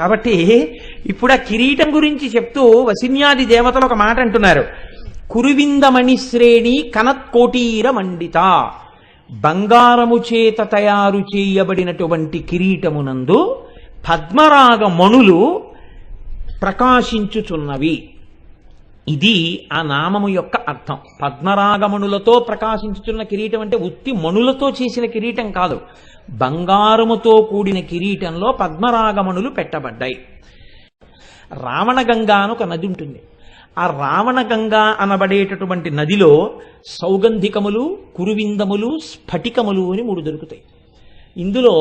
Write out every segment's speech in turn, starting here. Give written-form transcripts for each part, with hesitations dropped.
కాబట్టి ఇప్పుడు ఆ కిరీటం గురించి చెప్తూ వసిన్యాది దేవతలు ఒక మాట అంటున్నారు. కురువిందమణి శ్రేణి కనత్కోటీర మండిత. బంగారము చేత తయారు చేయబడినటువంటి కిరీటమునందు పద్మరాగ మణులు ప్రకాశించుచున్నవి. ఇది ఆ నామము యొక్క అర్థం. పద్మరాగమణులతో ప్రకాశించుచున్న కిరీటం అంటే ఉత్తి మణులతో చేసిన కిరీటం కాదు, బంగారముతో కూడిన కిరీటంలో పద్మరాగమణులు పెట్టబడ్డాయి. రావణగంగా అని ఒక నది ఉంటుంది. ఆ రావణగంగా అనబడేటటువంటి నదిలో సౌగంధికములు, కురువిందములు, స్ఫటికములు అని 3 దొరుకుతాయి. ఇందులో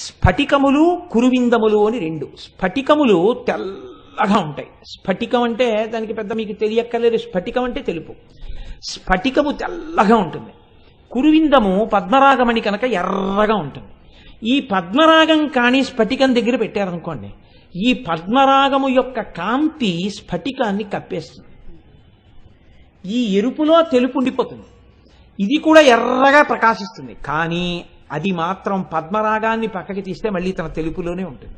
స్ఫటికములు, కురువిందములు అని 2. స్ఫటికములు తెల్లగా ఉంటాయి. స్ఫటికం అంటే దానికి పెద్ద మీకు తెలియక్కర్లేదు. స్ఫటికం అంటే తెలుపు. స్ఫటికము తెల్లగా ఉంటుంది. కురువిందము పద్మరాగమణి కనుక ఎర్రగా ఉంటుంది. ఈ పద్మరాగం కానీ స్ఫటికం దగ్గర పెట్టారనుకోండి, ఈ పద్మరాగము యొక్క కాంతి స్ఫటికాన్ని కప్పేస్తుంది. ఈ ఎరుపులో తెలుపు ఉండిపోతుంది. ఇది కూడా ఎర్రగా ప్రకాశిస్తుంది. కానీ అది మాత్రం పద్మరాగాన్ని పక్కకి తీస్తే మళ్ళీ తన తెలుపులోనే ఉంటుంది.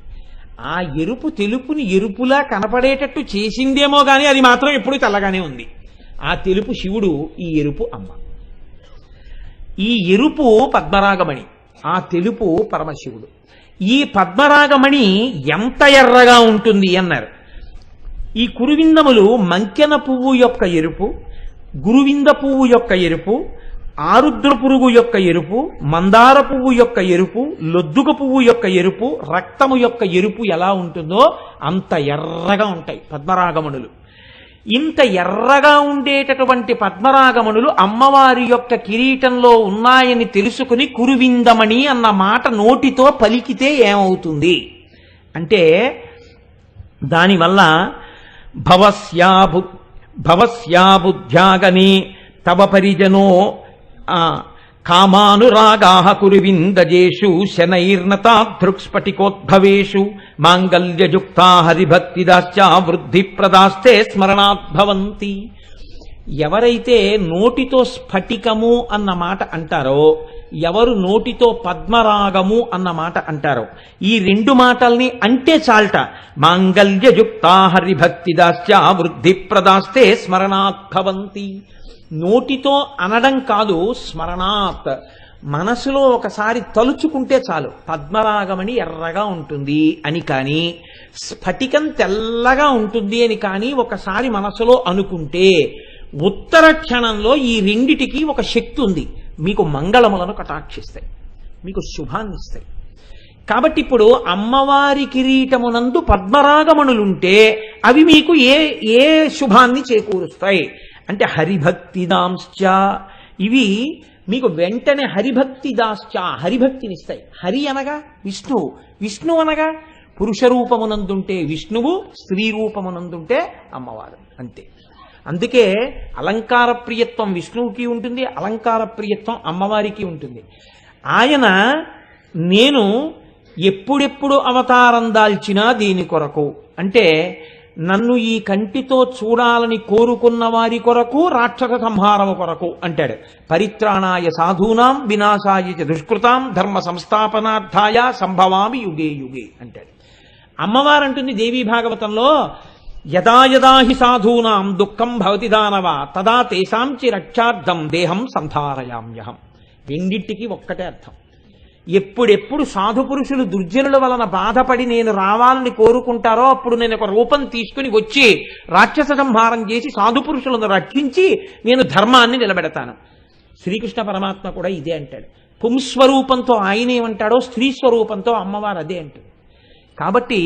ఆ ఎరుపు తెలుపుని ఎరుపులా కనపడేటట్టు చేసిందేమో కానీ అది మాత్రం ఎప్పుడూ తెల్లగానే ఉంది. ఆ తెలుపు శివుడు, ఈ ఎరుపు అమ్మ. ఈ ఎరుపు పద్మరాగమణి, ఆ తెలుపు పరమశివుడు. ఈ పద్మరాగమణి ఎంత ఎర్రగా ఉంటుంది అన్నారు. ఈ కురువిందములు మంకెన పువ్వు యొక్క ఎరుపు, గురువింద పువ్వు యొక్క ఎరుపు, ఆరుద్ర పురుగు యొక్క ఎరుపు, మందార పువ్వు యొక్క ఎరుపు, లొద్దుక పువ్వు యొక్క ఎరుపు, రక్తము యొక్క ఎరుపు ఎలా ఉంటుందో అంత ఎర్రగా ఉంటాయి పద్మరాగమణులు. ఇంత ఎర్రగా ఉండేటటువంటి పద్మరాగమణులు అమ్మవారి యొక్క కిరీటంలో ఉన్నాయని తెలుసుకుని కురువిందమణి అన్న మాట నోటితో పలికితే ఏమవుతుంది అంటే, దానివల్ల భవస్యాబుద్ధ్యాగనే తవ పరిజనో కామానురాగాః కురువిందజేషు శనైర్నతాదృక్స్ఫటికోద్భవేషు మాంగల్యయుక్తా హరిభక్తిదాశ్చ వృద్ధిప్రదాస్తే స్మరణాద్భవంతి. ఎవరైతే నోటితో స్ఫటికము అన్న మాట అంటారో, ఎవరు నోటితో పద్మరాగము అన్న మాట అంటారో, ఈ 2 మాటల్ని అంటే చాల్ట. మాంగల్యయుక్తా హరిభక్తిదాశ్చ వృద్ధిప్రదాస్తే స్మరణాద్భవంతి. నోటితో అనడం కాదు, స్మరణాత్, మనసులో ఒకసారి తలుచుకుంటే చాలు పద్మరాగమణి ఎర్రగా ఉంటుంది అని. కానీ స్ఫటికం తెల్లగా ఉంటుంది అని కానీ ఒకసారి మనసులో అనుకుంటే ఉత్తర క్షణంలో ఈ రెండిటికి ఒక శక్తి ఉంది. మీకు మంగళములను కటాక్షిస్తాయి, మీకు శుభాన్నిస్తాయి. కాబట్టి ఇప్పుడు అమ్మవారి కిరీటమునందు పద్మరాగమణులుంటే అవి మీకు ఏ శుభాన్ని చేకూరుస్తాయి అంటే హరిభక్తిదాంశ్చ. ఇవి మీకు వెంటనే హరిభక్తిదాశ్చ, హరిభక్తినిస్తాయి. హరి అనగా విష్ణువు, విష్ణువు అనగా పురుష రూపమునందుంటే విష్ణువు, స్త్రీ రూపమునందుంటే అమ్మవారు, అంతే. అందుకే అలంకార ప్రియత్వం విష్ణువుకి ఉంటుంది, అలంకార ప్రియత్వం అమ్మవారికి ఉంటుంది. ఆయన నేను ఎప్పుడెప్పుడు అవతారం దాల్చినా దీని కొరకు అంటే, నన్ను ఈ కంటితో చూడాలని కోరుకున్న వారి కొరకు, రాక్షస సంహారము కొరకు అంటాడు. పరిత్రాణాయ సాధూనాం వినాశాయ చ దుష్కృతాం ధర్మ సంస్థాపనార్థాయ సంభవామి యుగే యుగే అంటాడు. అమ్మవారు అంటుంది దేవీ భాగవతంలో, యదా యదా హి సాధూనాం దుఃఖం భవతి దానవ తదా తేషాంచి రక్షార్థం దేహం సంధారయామ్యహం. రెండింటికి ఒక్కటే అర్థం. ఎప్పుడెప్పుడు సాధు పురుషులు దుర్జనుల వలన బాధపడి నేను రావాలని కోరుకుంటారో అప్పుడు నేను ఒక రూపం తీసుకుని వచ్చి రాక్షస సంహారం చేసి సాధు పురుషులను రక్షించి నేను ధర్మాన్ని నిలబెడతాను. శ్రీకృష్ణ పరమాత్మ కూడా ఇదే అంటాడు. పుంస్వరూపంతో ఆయన ఏమంటాడో స్త్రీ స్వరూపంతో అమ్మవారు అదే అంటుంది. కాబట్టి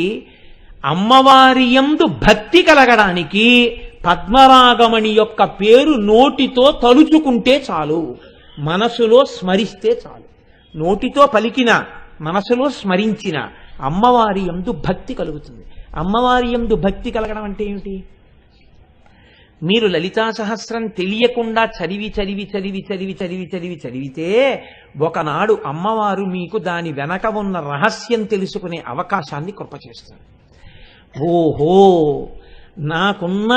అమ్మవారి యందు భక్తి కలగడానికి పద్మరాగమణి యొక్క పేరు నోటితో తలుచుకుంటే చాలు, మనసులో స్మరిస్తే చాలు. నోటితో పలికిన, మనసులో స్మరించిన అమ్మవారి యందు భక్తి కలుగుతుంది. అమ్మవారి యందు భక్తి కలగడం అంటే ఏమిటి? మీరు లలితా సహస్రం తెలియకుండా చదివితే ఒకనాడు అమ్మవారు మీకు దాని వెనక ఉన్న రహస్యం తెలుసుకునే అవకాశాన్ని కృపచేస్తుంది. ఓహో, నాకున్న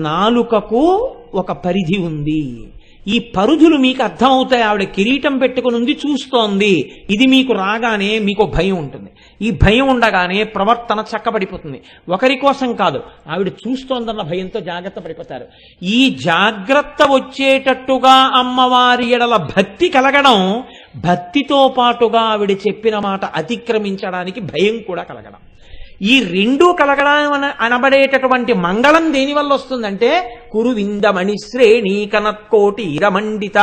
నాలుకకు ఒక పరిధి ఉంది, ఈ పరుధులు మీకు అర్థమవుతాయి. ఆవిడ కిరీటం పెట్టుకుని ఉంది, చూస్తోంది. ఇది మీకు రాగానే మీకు భయం ఉంటుంది. ఈ భయం ఉండగానే ప్రవర్తన చక్కబడిపోతుంది. ఒకరి కోసం కాదు, ఆవిడ చూస్తోందన్న భయంతో జాగ్రత్త పడిపోతారు. ఈ జాగ్రత్త వచ్చేటట్టుగా అమ్మవారి ఎడల భక్తి కలగడం, భక్తితో పాటుగా ఆవిడ చెప్పిన మాట అతిక్రమించడానికి భయం కూడా కలగడం, ఈ రెండూ కలగడం అనబడేటటువంటి మంగళం దేనివల్ల వస్తుందంటే కురువిందమణి శ్రేణి కనత్కోటి ఇరమండిత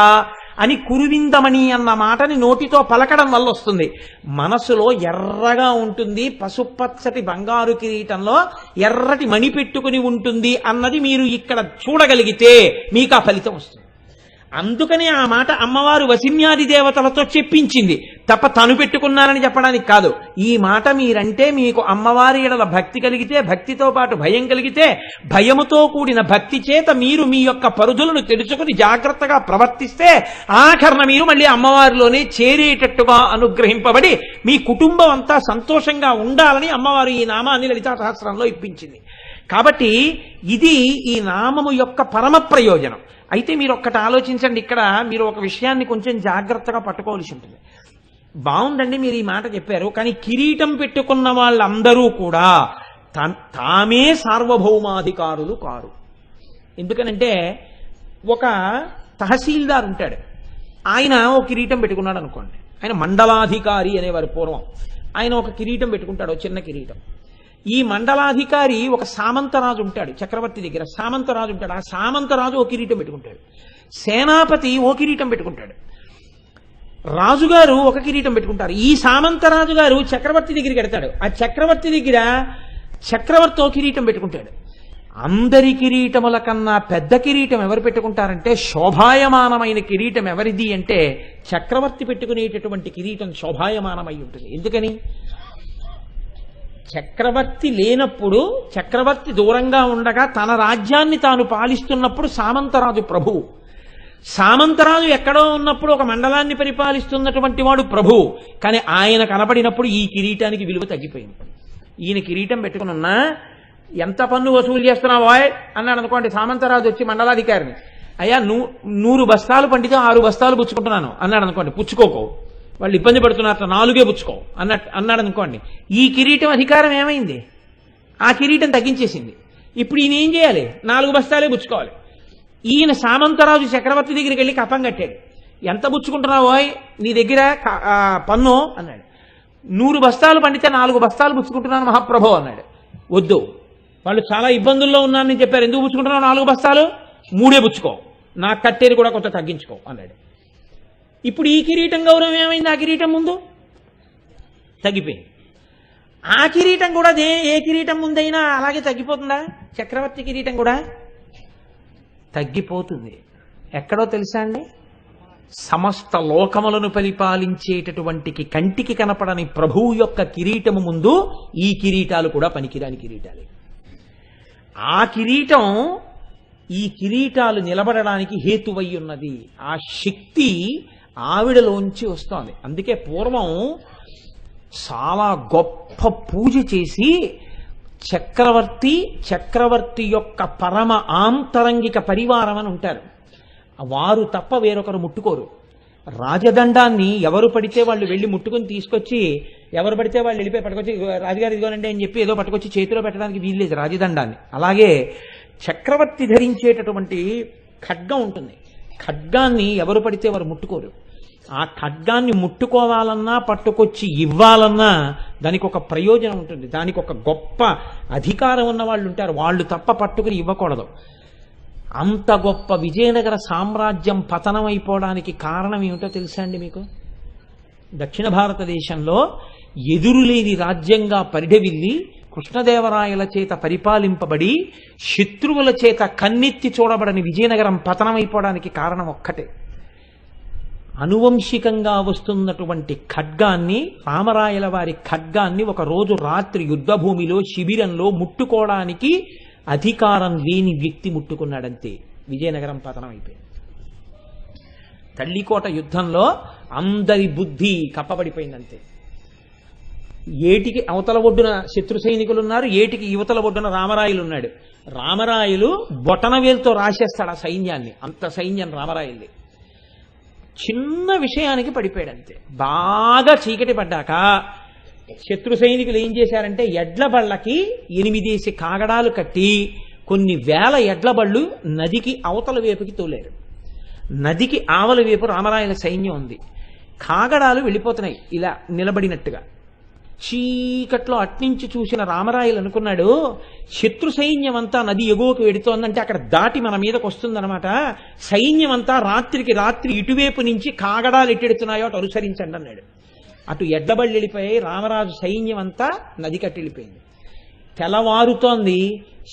అని కురువిందమణి అన్న మాటని నోటితో పలకడం వల్ల వస్తుంది. మనసులో ఎర్రగా ఉంటుంది, పసుపచ్చటి బంగారు కిరీటంలో ఎర్రటి మణి పెట్టుకుని ఉంటుంది అన్నది మీరు ఇక్కడ చూడగలిగితే మీకు ఆ ఫలితం వస్తుంది. అందుకనే ఆ మాట అమ్మవారు వసిన్యాది దేవతలతో చెప్పించింది తప్ప తను పెట్టుకున్నారని చెప్పడానికి కాదు. ఈ మాట మీరంటే మీకు అమ్మవారి ఎడల భక్తి కలిగితే, భక్తితో పాటు భయం కలిగితే, భయముతో కూడిన భక్తి చేత మీరు మీ యొక్క పరుదులను తెలుసుకుని జాగ్రత్తగా ప్రవర్తిస్తే ఆఖరణ మీరు మళ్ళీ అమ్మవారిలోనే చేరేటట్టుగా అనుగ్రహింపబడి మీ కుటుంబం అంతా సంతోషంగా ఉండాలని అమ్మవారు ఈ నామాన్ని లలితా సహస్రంలో ఇప్పించింది. కాబట్టి ఇది ఈ నామము యొక్క పరమ ప్రయోజనం. అయితే మీరు ఒక్కటి ఆలోచించండి, ఇక్కడ మీరు ఒక విషయాన్ని కొంచెం జాగ్రత్తగా పట్టుకోవాల్సి ఉంటుంది. బాగుందండి మీరు ఈ మాట చెప్పారు, కానీ కిరీటం పెట్టుకున్న వాళ్ళందరూ కూడా తామే సార్వభౌమాధికారులు కారు. ఎందుకనంటే ఒక తహసీల్దార్ ఉంటాడు, ఆయన ఒక కిరీటం పెట్టుకున్నాడు అనుకోండి, ఆయన మండలాధికారి అనేవారు పూర్వం. ఆయన ఒక కిరీటం పెట్టుకుంటాడు, చిన్న కిరీటం. ఈ మండలాధికారి ఒక సామంతరాజు ఉంటాడు చక్రవర్తి దగ్గర, సామంతరాజు ఉంటాడు. ఆ సామంతరాజు ఓ కిరీటం పెట్టుకుంటాడు, సేనాపతి ఓ కిరీటం పెట్టుకుంటాడు, రాజుగారు ఒక కిరీటం పెట్టుకుంటారు. ఈ సామంతరాజు గారు చక్రవర్తి దగ్గరికి వెడతాడు, ఆ చక్రవర్తి దగ్గర చక్రవర్తి ఓ కిరీటం పెట్టుకుంటాడు. అందరి కిరీటముల కన్నా పెద్ద కిరీటం ఎవరు పెట్టుకుంటారంటే, శోభాయమానమైన కిరీటం ఎవరిది అంటే చక్రవర్తి పెట్టుకునేటటువంటి కిరీటం శోభాయమానమై ఉంటుంది. ఎందుకని? చక్రవర్తి లేనప్పుడు, చక్రవర్తి దూరంగా ఉండగా తన రాజ్యాన్ని తాను పాలిస్తున్నప్పుడు సామంతరాజు ప్రభువు. సామంతరాజు ఎక్కడో ఉన్నప్పుడు ఒక మండలాన్ని పరిపాలిస్తున్నటువంటి వాడు ప్రభువు. కానీ ఆయన కనపడినప్పుడు ఈ కిరీటానికి విలువ తగ్గిపోయింది. ఈయన కిరీటం పెట్టుకుని ఉన్నా ఎంత పన్ను వసూలు చేస్తున్నావా అన్నాడు అనుకోండి సామంతరాజు వచ్చి మండలాధికారిని, అయ్యా 100 బస్తాలు పండితే 6 బస్తాలు పుచ్చుకుంటున్నాను అన్నాడు అనుకోండి, పుచ్చుకోకో, వాళ్ళు ఇబ్బంది పడుతున్నారు 4 పుచ్చుకో అన్నాడు అనుకోండి, ఈ కిరీటం అధికారం ఏమైంది? ఆ కిరీటం తగ్గించేసింది. ఇప్పుడు ఈయన ఏం చేయాలి? 4 బస్తాలే పుచ్చుకోవాలి. ఈయన సామంతరాజు చక్రవర్తి దగ్గరికి వెళ్ళి కప్పం కట్టాడు, ఎంత పుచ్చుకుంటున్నావో నీ దగ్గర పన్ను అన్నాడు. 100 బస్తాలు పండితే 4 బస్తాలు పుచ్చుకుంటున్నాను మహాప్రభు అన్నాడు. వద్దు, వాళ్ళు చాలా ఇబ్బందుల్లో ఉన్నారని చెప్పారు, ఎందుకు పుచ్చుకుంటున్నావు 4 బస్తాలు? 3 పుచ్చుకో, నాకు కట్టేది కూడా కొంత తగ్గించుకో అన్నాడు. ఇప్పుడు ఈ కిరీటం గౌరవం ఏమైంది? ఆ కిరీటం ముందు తగ్గిపోయింది. ఆ కిరీటం కూడా ఏ కిరీటం ముందైనా అలాగే తగ్గిపోతుందా? చక్రవర్తి కిరీటం కూడా తగ్గిపోతుంది. ఎక్కడో తెలుసా అండి? సమస్త లోకములను పరిపాలించేటటువంటి కంటికి కనపడని ప్రభువు యొక్క కిరీటము ముందు ఈ కిరీటాలు కూడా పనికిరాని కిరీటాలే. ఆ కిరీటం, ఈ కిరీటాలు నిలబడడానికి హేతువై ఉన్నది. ఆ శక్తి ఆవిడలోంచి వస్తోంది. అందుకే పూర్వం చాలా గొప్ప పూజ చేసి చక్రవర్తి యొక్క పరమ ఆంతరంగిక పరివారం అని ఉంటారు, వారు తప్ప వేరొకరు ముట్టుకోరు. రాజదండాన్ని ఎవరు పడితే వాళ్ళు వెళ్ళి ముట్టుకుని తీసుకొచ్చి, ఎవరు పడితే వాళ్ళు వెళ్ళిపోయి పట్టుకొచ్చి రాజుగారు ఇదిగోనండి అని చెప్పి ఏదో పట్టుకొచ్చి చేతిలో పెట్టడానికి వీల్లేదు రాజదండాన్ని. అలాగే చక్రవర్తి ధరించేటటువంటి ఖడ్గం ఉంటుంది, ఖడ్గాన్ని ఎవరు పడితే వారు ముట్టుకోరు. ఆ ఖడ్గాన్ని ముట్టుకోవాలన్నా పట్టుకొచ్చి ఇవ్వాలన్నా దానికి ఒక ప్రయోజనం ఉంటుంది, దానికి ఒక గొప్ప అధికారం ఉన్న వాళ్ళు ఉంటారు, వాళ్ళు తప్ప పట్టుకుని ఇవ్వకూడదు. అంత గొప్ప విజయనగర సామ్రాజ్యం పతనమైపోవడానికి కారణం ఏమిటో తెలుసా అండి మీకు? దక్షిణ భారతదేశంలో ఎదురులేని రాజ్యంగా పరిఢవిల్లి కృష్ణదేవరాయల చేత పరిపాలింపబడి శత్రువుల చేత కన్నెత్తి చూడబడని విజయనగరం పతనమైపోవడానికి కారణం ఒక్కటే. అనువంశికంగా వస్తున్నటువంటి ఖడ్గాన్ని, రామరాయల వారి ఖడ్గాన్ని ఒక రోజు రాత్రి యుద్ధభూమిలో శిబిరంలో ముట్టుకోవడానికి అధికారం లేని వ్యక్తి ముట్టుకున్నాడంతే, విజయనగరం పతనం అయిపోయింది. తల్లికోట యుద్ధంలో అందరి బుద్ధి కప్పబడిపోయిందంతే. ఏటికి అవతల ఒడ్డున శత్రు సైనికులు ఉన్నారు, ఏటికి యువతల ఒడ్డున రామరాయలు ఉన్నాడు. రామరాయలు బొటనవేలుతో రాసేస్తాడు ఆ సైన్యాన్ని, అంత సైన్యం రామరాయల్ని. చిన్న విషయానికి పడిపోయాడు అంతే. బాగా చీకటి పడ్డాక శత్రు సైనికులు ఏం చేశారంటే ఎడ్ల బళ్ళకి 8 కాగడాలు కట్టి కొన్ని వేల ఎడ్ల బళ్ళు నదికి అవతల వైపుకి తోలారు. నదికి ఆవల వైపు రామరాయల సైన్యం ఉంది. కాగడాలు వెళ్ళిపోతున్నాయి ఇలా నిలబడినట్టుగా. చీకట్లో అట్నుంచి చూసిన రామరాయలు అనుకున్నాడు, శత్రు సైన్యం అంతా నది ఎగువకు వెడుతోందంటే అక్కడ దాటి మన మీదకి వస్తుందన్నమాట. సైన్యం అంతా రాత్రికి రాత్రి ఇటువైపు నుంచి కాగడాలు ఎట్టెడుతున్నాయో అటు అనుసరించండి అన్నాడు. అటు ఎడ్లబళ్ళు వెళ్ళిపోయాయి, రామరాజు సైన్యం అంతా నది కట్టి వెళ్ళిపోయింది. తెల్లవారుతోంది,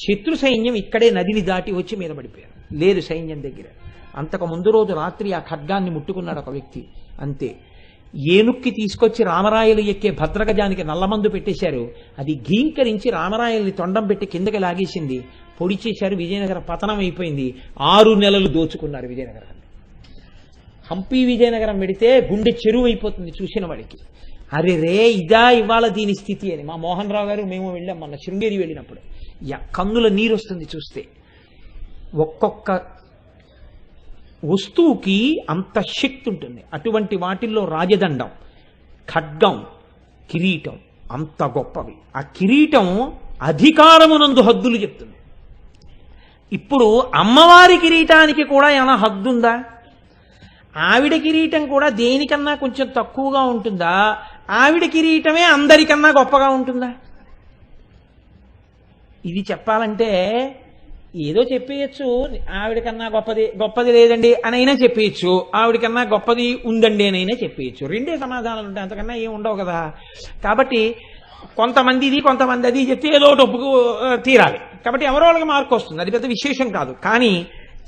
శత్రు సైన్యం ఇక్కడే నదిని దాటి వచ్చి మీద పడిపోయారు, లేదు సైన్యం దగ్గర. అంతకు ముందు రోజు రాత్రి ఆ ఖడ్గాన్ని ముట్టుకున్నాడు ఒక వ్యక్తి, అంతే. ఏనుక్కి తీసుకొచ్చి రామరాయలు ఎక్కే భద్రగజానికి నల్లమందు పెట్టేశారు. అది ఘీంకరించి రామరాయల్ని తొండం పెట్టి కిందకి లాగేసింది. పొడి చేశారు, విజయనగరం పతనం అయిపోయింది. 6 నెలలు దోచుకున్నారు విజయనగరాన్ని. హంపి విజయనగరం పెడితే గుండె చెరువు అయిపోతుంది చూసిన వాడికి. అరే రే ఇదా ఇవాళ దీని స్థితి అని. మా మోహన్ రావు గారు మేము వెళ్ళాం మొన్న శృంగేరి వెళ్ళినప్పుడు. కన్నుల నీరు వస్తుంది చూస్తే. ఒక్కొక్క వస్తువుకి అంత శక్తి ఉంటుంది. అటువంటి వాటిల్లో రాజదండం, ఖడ్గం, కిరీటం అంత గొప్పవి. ఆ కిరీటం అధికారమునందు హద్దులు చెప్తుంది. ఇప్పుడు అమ్మవారి కిరీటానికి కూడా ఏమైనా హద్దుందా? ఆవిడ కిరీటం కూడా దేనికన్నా కొంచెం తక్కువగా ఉంటుందా? ఆవిడ కిరీటమే అందరికన్నా గొప్పగా ఉంటుందా? ఇది చెప్పాలంటే ఏదో చెప్పేయచ్చు, ఆవిడకన్నా గొప్పది లేదండి అని అయినా చెప్పేయచ్చు, ఆవిడకన్నా గొప్పది ఉందండి అని అయినా చెప్పేయచ్చు. రెండే సమాధానాలు ఉంటాయి, అంతకన్నా ఏం ఉండవు కదా. కాబట్టి కొంతమంది ఇది కొంతమంది అది చెప్తే ఏదో ఒప్పుకు తీరాలి. కాబట్టి ఎవరో వాళ్ళకి మార్కు వస్తుంది, అది పెద్ద విశేషం కాదు. కానీ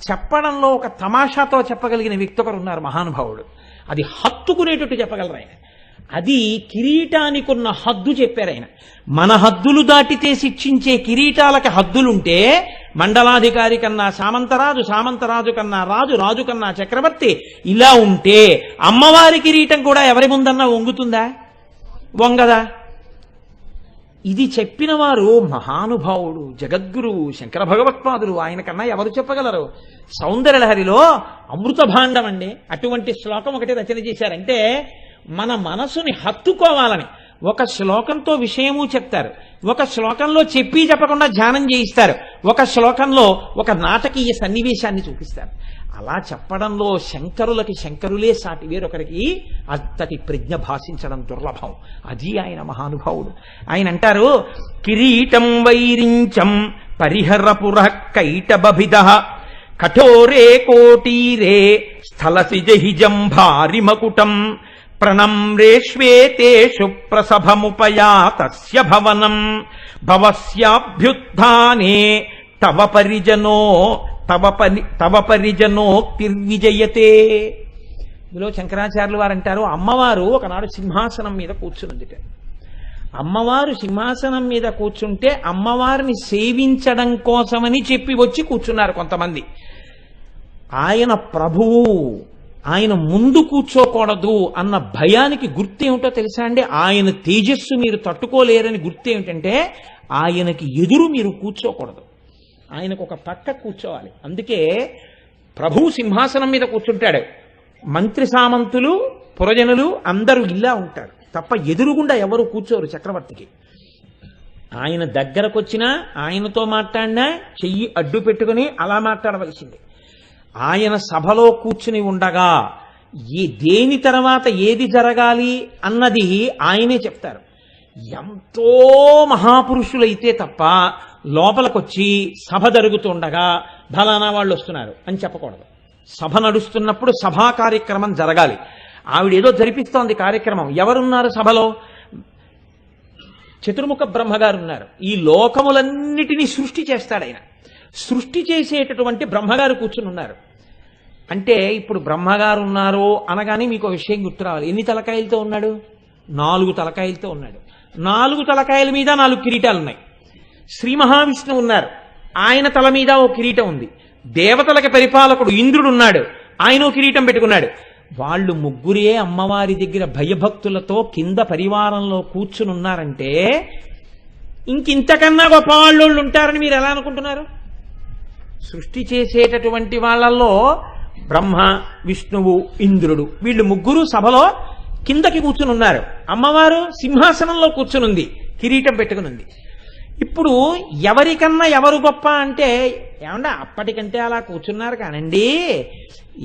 చెప్పడంలో ఒక తమాషాతో చెప్పగలిగిన వ్యక్తి ఒకరు ఉన్నారు, మహానుభావుడు. అది హత్తుకునేటట్టు చెప్పగలరు ఆయన. అది కిరీటానికి ఉన్న హద్దు చెప్పారు ఆయన. మన హద్దులు దాటితే శిక్షించే కిరీటాలకి హద్దులుంటే మండలాధికారి కన్నా సామంతరాజు, సామంతరాజు కన్నా రాజు, రాజు కన్నా చక్రవర్తి, ఇలా ఉంటే అమ్మవారి కిరీటం కూడా ఎవరి ముందన్నా వంగుతుందా? వంగదా? ఇది చెప్పిన వారు మహానుభావుడు, జగద్గురువు, శంకర భగవత్పాదులు. ఆయన కన్నా ఎవరు చెప్పగలరు? సౌందర్యలహరిలో అమృత భాండం అండి అటువంటి శ్లోకం ఒకటి రచన చేశారంటే మన మనసుని హత్తుకోవాలని. ఒక శ్లోకంతో విషయము చెప్తారు, ఒక శ్లోకంలో చెప్పి చెప్పకుండా ధ్యానం చేయిస్తారు, ఒక శ్లోకంలో ఒక నాటకీయ సన్నివేశాన్ని చూపిస్తారు. అలా చెప్పడంలో శంకరులకి శంకరులే సాటి, వేరొకరికి అంతటి ప్రజ్ఞ భాషించడం దుర్లభం. అది ఆయన మహానుభావుడు. ఆయన అంటారు, కిరీటం వైరించం పరిహరపుర కైటబభిద కఠోరే కోటీరే స్థలసిజహిజం భారి మకుటం ప్రణమ్రేష్వేతేషు ప్రసభముపయాతస్య భవనం భవస్యాభ్యుత్థానే తవ పరిజనోక్తిర్విజయతే. ఇందులో శంకరాచార్యులు వారు అంటారు, అమ్మవారు ఒకనాడు సింహాసనం మీద కూర్చున్నదిట. అమ్మవారు సింహాసనం మీద కూర్చుంటే అమ్మవారిని సేవించడం కోసమని చెప్పి వచ్చి కూర్చున్నారు కొంతమంది. ఆయన ప్రభువు, ఆయన ముందు కూర్చోకూడదు అన్న భయానికి గుర్తేమిటో తెలుసా అండి? ఆయన తేజస్సు మీరు తట్టుకోలేరని గుర్తేమిటంటే ఆయనకి ఎదురు మీరు కూర్చోకూడదు, ఆయనకు ఒక పక్క కూర్చోవాలి. అందుకే ప్రభువు సింహాసనం మీద కూర్చుంటాడు, మంత్రి సామంతులు పురజనులు అందరూ ఇలా ఉంటారు తప్ప ఎదురుగుండా ఎవరు కూర్చోరు చక్రవర్తికి. ఆయన దగ్గరకు వచ్చినా ఆయనతో మాట్లాడినా చెయ్యి అడ్డు పెట్టుకుని అలా మాట్లాడవలసింది. ఆయన సభలో కూర్చుని ఉండగా దేని తర్వాత ఏది జరగాలి అన్నది ఆయనే చెప్తారు. ఎంతో మహాపురుషులైతే తప్ప లోపలికొచ్చి సభ జరుగుతుండగా ఫలానా వాళ్ళు వస్తున్నారు అని చెప్పకూడదు. సభ నడుస్తున్నప్పుడు సభా కార్యక్రమం జరగాలి. ఆవిడేదో జరిపిస్తోంది కార్యక్రమం. ఎవరున్నారు సభలో? చతుర్ముఖ బ్రహ్మగారు ఉన్నారు. ఈ లోకములన్నిటినీ సృష్టి చేస్తాడు ఆయన. సృష్టి చేసేటటువంటి బ్రహ్మగారు కూర్చుని ఉన్నారు. అంటే ఇప్పుడు బ్రహ్మగారు ఉన్నారు అనగానే మీకు విషయం గుర్తు రావాలి. ఎన్ని తలకాయలతో ఉన్నాడు? 4 తలకాయలతో ఉన్నాడు. 4 తలకాయల మీద 4 కిరీటాలు ఉన్నాయి. శ్రీ మహావిష్ణువు ఉన్నారు, ఆయన తల మీద ఓ కిరీటం ఉంది. దేవతలకి పరిపాలకుడు ఇంద్రుడు ఉన్నాడు, ఆయన ఓ కిరీటం పెట్టుకున్నాడు. వాళ్ళు ముగ్గురే అమ్మవారి దగ్గర భయభక్తులతో కింద పరివారంలో కూర్చుని ఉన్నారంటే ఇంకింతకన్నా గొప్ప వాళ్ళు ఉంటారని మీరు ఎలా అనుకుంటున్నారు? సృష్టి చేసేటటువంటి వాళ్ళల్లో బ్రహ్మ, విష్ణువు, ఇంద్రుడు వీళ్ళు ముగ్గురు సభలో కిందకి కూర్చుని ఉన్నారు. అమ్మవారు సింహాసనంలో కూర్చునుంది, కిరీటం పెట్టుకునుంది. ఇప్పుడు ఎవరికన్నా ఎవరు గొప్ప అంటే, ఏమన్నా అప్పటికంటే అలా కూర్చున్నారు కానండి,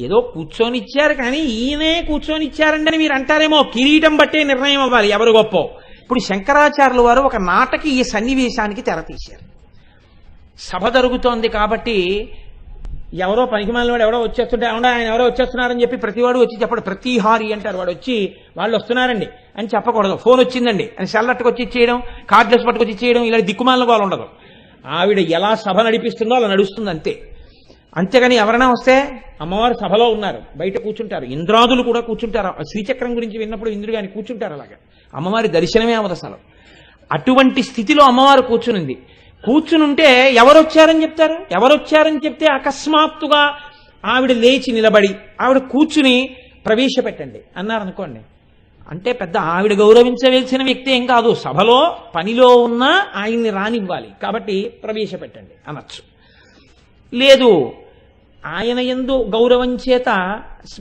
ఏదో కూర్చొని ఇచ్చారు కానీ ఈయనే కూర్చొని ఇచ్చారండి అని మీరు అంటారేమో. కిరీటం బట్టే నిర్ణయం అవ్వాలి ఎవరు గొప్ప. ఇప్పుడు శంకరాచార్యుల వారు ఒక నాటకీయ సన్నివేశానికి తెర తీశారు. సభ జరుగుతోంది కాబట్టి ఎవరో పనికిమాలిన వాడు ఎవరో వచ్చేస్తుంటే ఏమన్నా ఆయన ఎవరో వచ్చేస్తున్నారని చెప్పి ప్రతివాడు వచ్చి చెప్పడు. ప్రతిహారి అంటారు. వాడు వచ్చి వాళ్ళు వస్తున్నారండి అని చెప్పకూడదు. ఫోన్ వచ్చిందండి అని సెల్లట్టుకు వచ్చి ఇచ్చేయడం, కార్డ్లెస్ పట్టుకొచ్చి ఇచ్చేయడం, ఇలా దిక్కుమాలిన వాళ్ళు ఉండదు. ఆవిడ ఎలా సభ నడిపిస్తుందో అలా నడుస్తుంది అంతే. అంతేగాని ఎవరైనా వస్తే అమ్మవారు సభలో ఉన్నారు, బయట కూర్చుంటారు. ఇంద్రాదులు కూడా కూర్చుంటారు. శ్రీచక్రం గురించి విన్నప్పుడు ఇంద్రుడు కానీ కూర్చుంటారు. అలాగా అమ్మవారి దర్శనమే అవదు అసలు. అటువంటి స్థితిలో అమ్మవారు కూర్చునింది. కూర్చునుంటే ఎవరొచ్చారని చెప్తారు? ఎవరొచ్చారని చెప్తే అకస్మాత్తుగా ఆవిడ లేచి నిలబడి ఆవిడ కూర్చుని ప్రవేశపెట్టండి అన్నారనుకోండి, అంటే పెద్ద ఆవిడ గౌరవించవలసిన వ్యక్తి ఏం కాదు, సభలో పనిలో ఉన్న ఆయన్ని రానివ్వాలి కాబట్టి ప్రవేశపెట్టండి అనొచ్చు. లేదు ఆయన యందు గౌరవం చేత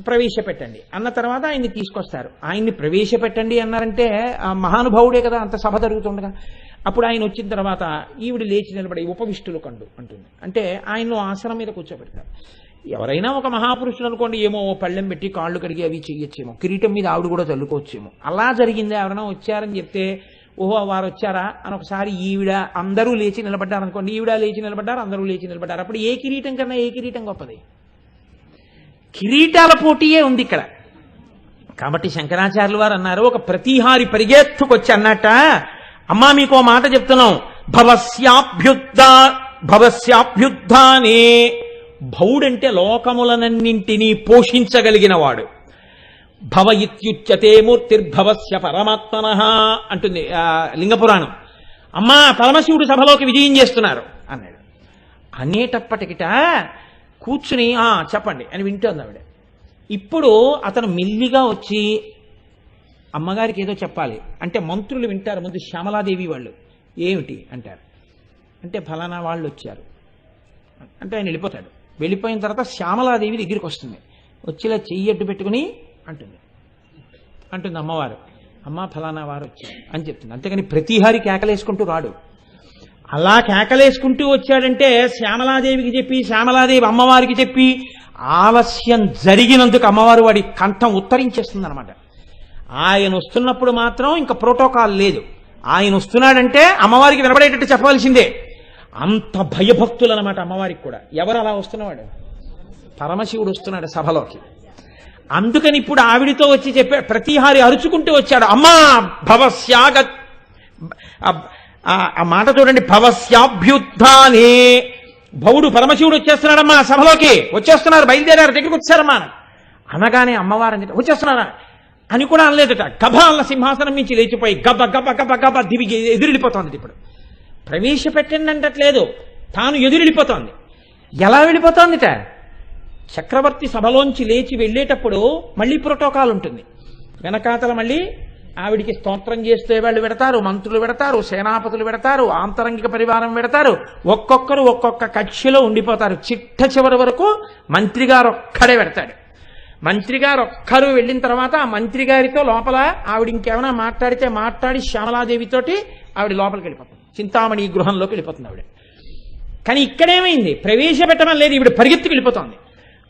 ప్రవేశపెట్టండి అన్న తర్వాత ఆయన్ని తీసుకొస్తారు. ఆయన్ని ప్రవేశపెట్టండి అన్నారంటే ఆ మహానుభావుడే కదా, అంత సభ జరుగుతుండగా. అప్పుడు ఆయన వచ్చిన తర్వాత ఈవిడ లేచి నిలబడి ఉపవిష్టులు కండు అంటుంది. అంటే ఆయన్ను ఆసనం మీద కూర్చోబెడతారు. ఎవరైనా ఒక మహాపురుషుడు అనుకోండి, ఏమో పళ్ళెం పెట్టి కాళ్ళు కడిగి అవి చెయ్యొచ్చేమో, కిరీటం మీద ఆవిడ కూడా చల్లుకోవచ్చేమో. అలా జరిగిందే. ఎవరైనా వచ్చారని చెప్తే ఓహో వారు వచ్చారా అని ఒకసారి ఈవిడ అందరూ లేచి నిలబడ్డారు అనుకోండి, ఈవిడ లేచి నిలబడ్డారు, అందరూ లేచి నిలబడ్డారు. అప్పుడు ఏ కిరీటం కన్నా ఏ కిరీటం గొప్పది? కిరీటాల పోటీయే ఉంది ఇక్కడ. కాబట్టి శంకరాచార్యులు వారు అన్నారు, ఒక ప్రతిహారి పరిగెత్తుకొచ్చి అన్నట్ట, అమ్మా మీకు ఓ మాట చెప్తున్నాం, భవస్యాభ్యుద్ధానే. భవుడంటే లోకములనన్నింటినీ పోషించగలిగిన వాడు. భవ ఇత్యుచ్యతే మూర్తిర్భవస్య పరమాత్మనః అంటుంది లింగపురాణం. అమ్మా పరమశివుడు సభలోకి విజయం చేస్తున్నారు అన్నాడు. అనేటప్పటికిట కూర్చుని చెప్పండి అని వింటోంది ఆవిడ. ఇప్పుడు అతను మెల్లిగా వచ్చి అమ్మగారికి ఏదో చెప్పాలి అంటే మంత్రులు వింటారు. ముందు శ్యామలాదేవి వాళ్ళు ఏమిటి అంటారు. అంటే ఫలానా వాళ్ళు వచ్చారు అంటే ఆయన వెళ్ళిపోతాడు. వెళ్ళిపోయిన తర్వాత శ్యామలాదేవి దగ్గరికి వస్తుంది. వచ్చిలా చెయ్యి అడ్డు పెట్టుకుని అంటుంది అమ్మవారు, అమ్మ ఫలానా వారు వచ్చారు అని చెప్తుంది. అంతేగాని ప్రతిహారి కేకలేసుకుంటూ రాడు. అలా కేకలేసుకుంటూ వచ్చాడంటే శ్యామలాదేవికి చెప్పి, శ్యామలాదేవి అమ్మవారికి చెప్పి ఆలస్యం జరిగినందుకు అమ్మవారు వాడి కంఠం ఉత్తరించేస్తుంది అనమాట. ఆయన వస్తున్నప్పుడు మాత్రం ఇంకా ప్రోటోకాల్ లేదు. ఆయన వస్తున్నాడంటే అమ్మవారికి వినబడేటట్టు చెప్పవలసిందే. అంత భయభక్తులు అనమాట అమ్మవారికి కూడా. ఎవరు అలా వస్తున్నవాడు? పరమశివుడు వస్తున్నాడు సభలోకి. అందుకని ఇప్పుడు ఆవిడితో వచ్చి చెప్పాడు. ప్రతిహారి అరుచుకుంటూ వచ్చాడు, అమ్మా భవస్యాగ, ఆ మాట చూడండి, భవస్యాభ్యుద్ధానే. భవుడు పరమశివుడు వచ్చేస్తున్నాడమ్మా సభలోకి, వచ్చేస్తున్నారు, బయలుదేరారు, దగ్గరికి వచ్చారమ్మా అనగానే అమ్మవారు వచ్చేస్తున్నారా అని కూడా అనలేదట. గభాల సింహాసనం నుంచి లేచిపోయి గబ గబ గబ గబ దివిగి ఎదురెళ్ళిపోతోంది. ఇప్పుడు ప్రవేశపెట్టండి అంటట్లేదు, తాను ఎదురెళ్ళిపోతోంది. ఎలా వెళ్ళిపోతోందిట? చక్రవర్తి సభలోంచి లేచి వెళ్ళేటప్పుడు మళ్ళీ ప్రోటోకాల్ ఉంటుంది. వెనకాతల మళ్ళీ ఆవిడికి స్తోత్రం చేస్తే వాళ్ళు పెడతారు, మంత్రులు పెడతారు, సేనాపతులు పెడతారు, ఆంతరంగిక పరివారం పెడతారు. ఒక్కొక్కరు ఒక్కొక్క కక్షిలో ఉండిపోతారు. చిట్ట చివరి వరకు మంత్రి గారు ఒక్కడే పెడతాడు. మంత్రి గారు ఒక్కరు వెళ్ళిన తర్వాత ఆ మంత్రి గారితో లోపల ఆవిడ ఇంకేమైనా మాట్లాడితే మాట్లాడి శ్యామలాదేవితోటి ఆవిడ లోపలికి వెళ్ళిపోతుంది. చింతామణి గృహంలోకి వెళ్ళిపోతుంది ఆవిడ. కానీ ఇక్కడేమైంది? ప్రవేశపెట్టడం లేదు, ఈవిడ పరిగెత్తుకు వెళ్ళిపోతుంది.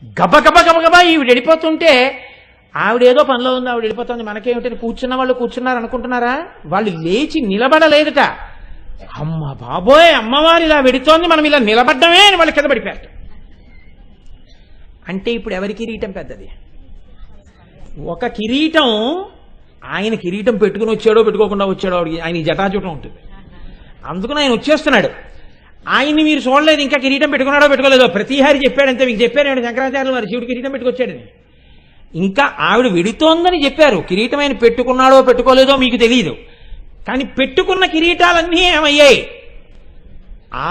గబగబ గబగబా ఈవిడ వెళ్ళిపోతుంటే ఆవిడేదో పనిలో ఉంది, ఆవిడ వెళ్ళిపోతుంది. మనకేమిటని కూర్చున్న వాళ్ళు కూర్చున్నారు అనుకుంటున్నారా? వాళ్ళు లేచి నిలబడలేదట. అమ్మ బాబోయ్, అమ్మవారు ఇలా వెడుతోంది, మనం ఇలా నిలబడ్డమే అని వాళ్ళు కింద పడిపోయారు. అంటే ఇప్పుడు ఎవరి కిరీటం పెద్దది? ఒక కిరీటం ఆయన కిరీటం పెట్టుకుని వచ్చాడో పెట్టుకోకుండా వచ్చాడో ఆయన జటాజుటం ఉంటుంది. అందుకని ఆయన వచ్చేస్తున్నాడు. ఆయన్ని మీరు చూడలేదు, ఇంకా కిరీటం పెట్టుకున్నాడో పెట్టుకోలేదో. ప్రతిహారి చెప్పాడంతే, మీకు చెప్పారు శంకరాచార్యులు వారు శివుడు కిరీటం పెట్టుకొచ్చాడని. ఇంకా ఆవిడ వెడుతోందని చెప్పారు. కిరీటం ఆయన పెట్టుకున్నాడో పెట్టుకోలేదో మీకు తెలియదు. కానీ పెట్టుకున్న కిరీటాలన్నీ ఏమయ్యాయి?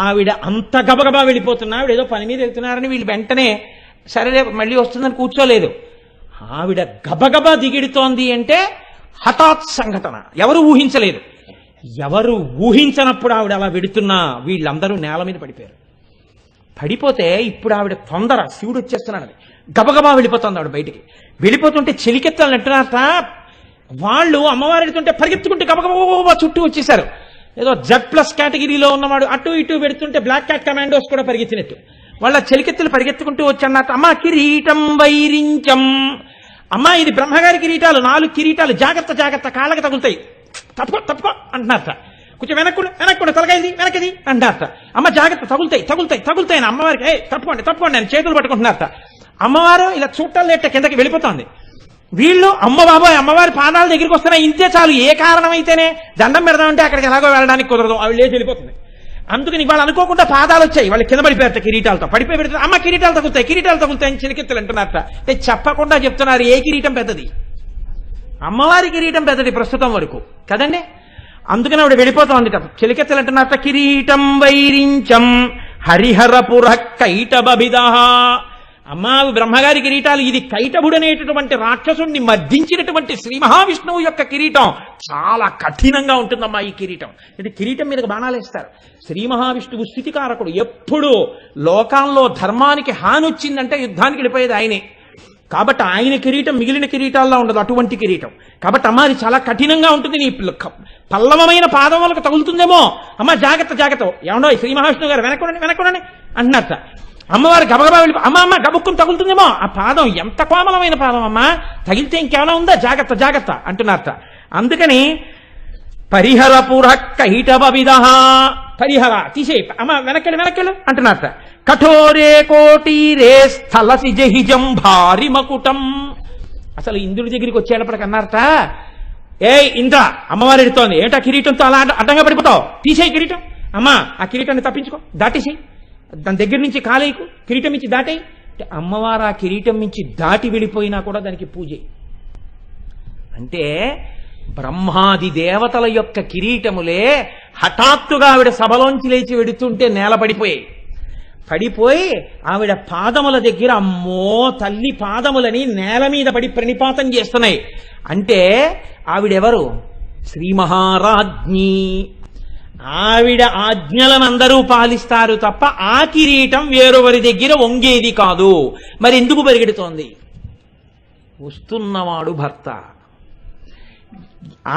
ఆవిడ అంత గబగబా వెళ్ళిపోతున్నా, ఆవిడ ఏదో పని మీద వెళ్తున్నారని వీళ్ళు వెంటనే సరే మళ్ళీ వస్తుందని కూర్చోలేదు. ఆవిడ గబగబా దిగిడుతోంది అంటే హఠాత్ సంఘటన, ఎవరు ఊహించలేదు. ఎవరు ఊహించనప్పుడు ఆవిడ అలా వెడుతున్నా వీళ్ళందరూ నేల మీద పడిపోయారు. పడిపోతే ఇప్పుడు ఆవిడ తొందర, శివుడు వచ్చేస్తున్నాడు, గబగబా వెళ్ళిపోతుంది ఆవిడ బయటికి. వెళ్ళిపోతుంటే చెలికెత్తాలని అంటున్నారట. వాళ్ళు అమ్మవారు వెళుతుంటే పరిగెత్తుకుంటే గబగబా చుట్టూ వచ్చేసారు. ఏదో Z+ కేటగిరీలో ఉన్నవాడు అటు ఇటు పెడుతుంటే బ్లాక్ క్యాట్ కమాండోస్ కూడా పరిగెత్తినట్టు వాళ్ళ చెలికెత్తులు పరిగెత్తుకుంటూ వచ్చన్నట్టు. అమ్మ కిరీటం వైరించం, అమ్మ ఇది బ్రహ్మగారి కిరీటాలు, 4 కిరీటాలు, జాగ్రత్త జాగ్రత్త, కాళ్ళకి తగులుతాయి, తప్పుకో అంటున్నారట. కొంచెం వెనక్కుండా తలగైంది వెనకది అంటారట. అమ్మ జాగ్రత్త, తగులుతాయి అని అమ్మవారికి తప్పుకోండి అని చేతులు పట్టుకుంటున్నారట. అమ్మవారు ఇలా చూట్టాలు లేట కిందకి వెళ్ళిపోతుంది. వీళ్ళు అమ్మ బాబాయ్ అమ్మవారి పాదాల దగ్గరికి వస్తున్నాయి, ఇంతే చాలు, ఏ కారణమైతేనే దండం పెడదామంటే అక్కడికి ఎలాగో వెళ్ళడానికి కుదరదు, ఆవిడ లేచి వెళ్ళిపోతుంది. అందుకని వాళ్ళు అనుకోకుండా పాదాలు వచ్చాయి, వాళ్ళు కింద పడిపోయారట కిరీటాలతో. పడిపోయి పెడుతుంది, అమ్మ కిరీటాలు తగులుతాయి అని చిలికెత్తులు అంటున్నారట. చెప్పకుండా చెప్తున్నారు ఏ కిరీటం పెద్దది, అమ్మవారి కిరీటం పెద్దది ప్రస్తుతం వరకు కదండి. అందుకని ఆవిడ వెళ్ళిపోతోంది. చెలికెత్తలు అంటున్నారట కిరీటం వైరించం హరిహరపుర కైటబిద. అమ్మా బ్రహ్మగారి కిరీటాలు, ఇది కైటభుడు అనేటటువంటి రాక్షసుడిని మర్దించినటువంటి శ్రీ మహావిష్ణువు యొక్క కిరీటం. చాలా కఠినంగా ఉంటుందమ్మా ఈ కిరీటం. ఇది కిరీటం మీదకి బాణాలేస్తారు. శ్రీ మహావిష్ణువు స్థితికారకుడు. ఎప్పుడు లోకాల్లో ధర్మానికి హాని వచ్చిందంటే యుద్ధానికి వెళ్ళిపోయేది ఆయనే. కాబట్టి ఆయన కిరీటం మిగిలిన కిరీటాల్లో ఉండదు, అటువంటి కిరీటం. కాబట్టి అమ్మ అది చాలా కఠినంగా ఉంటుంది, నీ పల్లవమైన పాదములకు తగులుతుందేమో, అమ్మ జాగ్రత్త. ఏమన్నా శ్రీ మహావిష్ణువు గారు వెనక్కుండండి అంటున్నట్ట. అమ్మవారు గబగబా వెళ్ళి అమ్మ గబుక్కుని తగులుతుందేమో, ఆ పాదం ఎంత కోమలమైన పాదం అమ్మా, తగిలితే ఇంకేమైనా ఉందా, జాగ్రత్త అంటున్నారట. అందుకని పరిహరపుర కైటబిద, పరిహర తీసేయి, అమ్మ వెనక్కెళ్ళు అంటున్నారట. కఠోరే కోటీరే స్థలసి జహిజం భారి మకుటం. అసలు ఇంద్రుడి దగ్గరికి వచ్చేటప్పటికి అన్నారట, ఏ ఇంద్ర అమ్మవారు ఎడుతోంది, ఏంటా కిరీటంతో అలా అడ్డంగా పడిపోతావు, తీసేయి కిరీటం, అమ్మా ఆ కిరీటాన్ని తప్పించుకో, దాటేసేయి, దాని దగ్గర నుంచి కాలేయకు, కిరీటం నుంచి దాటేయి. అమ్మవారు ఆ కిరీటం నుంచి దాటి వెళ్ళిపోయినా కూడా దానికి పూజ. అంటే బ్రహ్మాది దేవతల యొక్క కిరీటములే హఠాత్తుగా ఆవిడ సభలోంచి లేచి వెడుతుంటే నేల పడిపోయి ఆవిడ పాదముల దగ్గర అమ్మో తల్లి పాదములని నేల మీద పడి ప్రణిపాతం చేస్తున్నాయి. అంటే ఆవిడెవరు? శ్రీ మహారాజ్ఞి. ఆవిడ ఆజ్ఞలను అందరూ పాలిస్తారు తప్ప ఆ కిరీటం వేరొవరి దగ్గర వంగేది కాదు. మరి ఎందుకు పరిగెడుతోంది? వస్తున్నవాడు భర్త.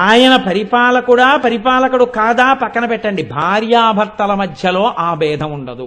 ఆయన పరిపాలకుడు కాదా పక్కన పెట్టండి, భార్యాభర్తల మధ్యలో ఆ భేదం ఉండదు.